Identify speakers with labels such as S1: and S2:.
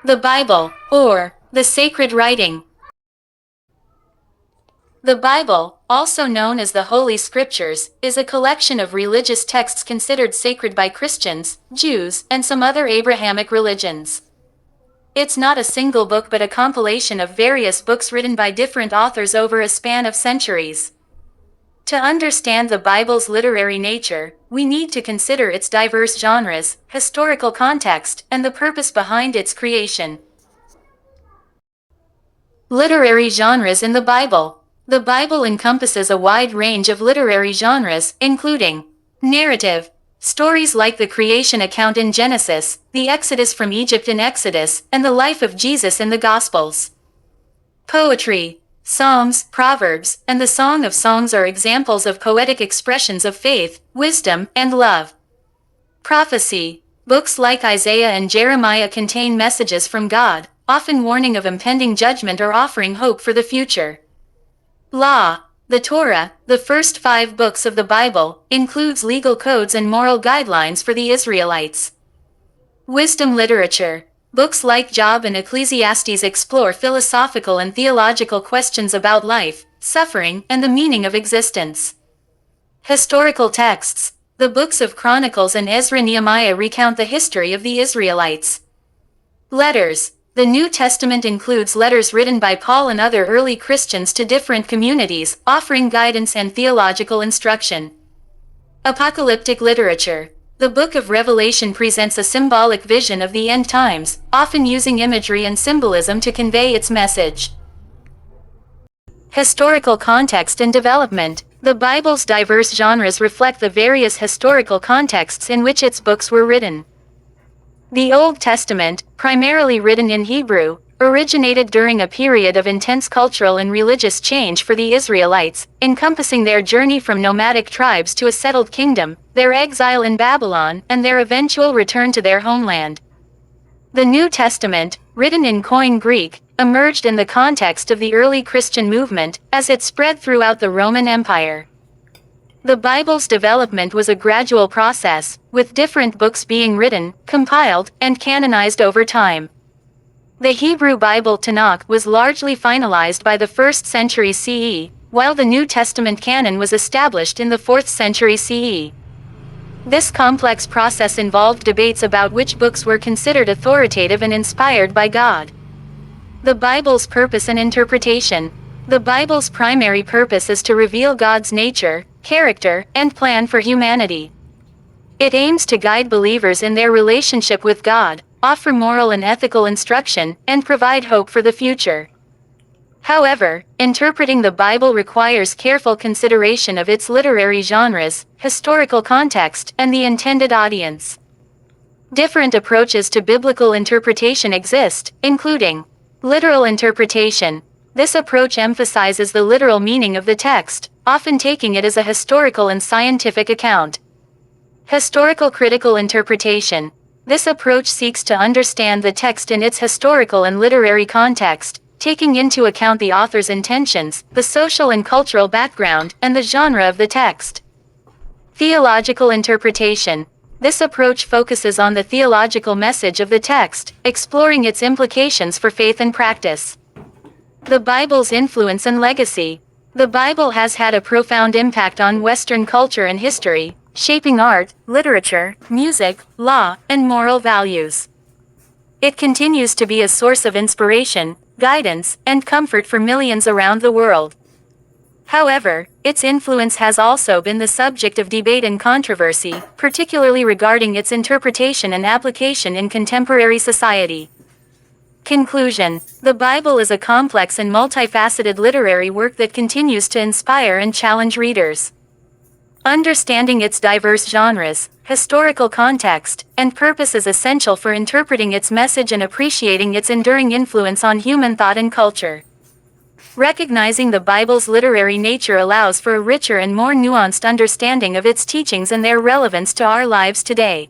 S1: The Bible, or the sacred writing. The Bible, also known as the Holy Scriptures, is a collection of religious texts considered sacred by Christians, Jews, and some other Abrahamic religions. It's not a single book but a compilation of various books written by different authors over a span of centuries. To understand the Bible's literary nature, we need to consider its diverse genres, historical context, and the purpose behind its creation. Literary genres in the Bible. The Bible encompasses a wide range of literary genres, including narrative, stories like the creation account in Genesis, the Exodus from Egypt in Exodus, and the life of Jesus in the Gospels. Poetry, Psalms, Proverbs, and the Song of Songs are examples of poetic expressions of faith, wisdom, and love. Prophecy. Books like Isaiah and Jeremiah contain messages from God, often warning of impending judgment or offering hope for the future. Law. The Torah, the first 5 books of the Bible, includes legal codes and moral guidelines for the Israelites. Wisdom literature. Books like Job and Ecclesiastes explore philosophical and theological questions about life, suffering, and the meaning of existence. Historical texts. The books of Chronicles and Ezra-Nehemiah recount the history of the Israelites. Letters. The New Testament includes letters written by Paul and other early Christians to different communities, offering guidance and theological instruction. Apocalyptic literature. The Book of Revelation presents a symbolic vision of the end times, often using imagery and symbolism to convey its message. Historical context and development. The Bible's diverse genres reflect the various historical contexts in which its books were written. The Old Testament, primarily written in Hebrew, originated during a period of intense cultural and religious change for the Israelites, encompassing their journey from nomadic tribes to a settled kingdom, their exile in Babylon, and their eventual return to their homeland. The New Testament, written in Koine Greek, emerged in the context of the early Christian movement, as it spread throughout the Roman Empire. The Bible's development was a gradual process, with different books being written, compiled, and canonized over time. The Hebrew Bible Tanakh was largely finalized by the 1st century CE, while the New Testament canon was established in the 4th century CE. This complex process involved debates about which books were considered authoritative and inspired by God. The Bible's purpose and interpretation. The Bible's primary purpose is to reveal God's nature, character, and plan for humanity. It aims to guide believers in their relationship with God, offer moral and ethical instruction, and provide hope for the future. However, interpreting the Bible requires careful consideration of its literary genres, historical context, and the intended audience. Different approaches to biblical interpretation exist, including literal interpretation. This approach emphasizes the literal meaning of the text, often taking it as a historical and scientific account. Historical critical interpretation. This approach seeks to understand the text in its historical and literary context, taking into account the author's intentions, the social and cultural background, and the genre of the text. Theological interpretation. This approach focuses on the theological message of the text, exploring its implications for faith and practice. The Bible's influence and legacy. The Bible has had a profound impact on Western culture and history, shaping art, literature, music, law, and moral values. It continues to be a source of inspiration, guidance, and comfort for millions around the world. However, its influence has also been the subject of debate and controversy, particularly regarding its interpretation and application in contemporary society. Conclusion. The Bible is a complex and multifaceted literary work that continues to inspire and challenge readers. Understanding its diverse genres, historical context, and purpose is essential for interpreting its message and appreciating its enduring influence on human thought and culture. Recognizing the Bible's literary nature allows for a richer and more nuanced understanding of its teachings and their relevance to our lives today.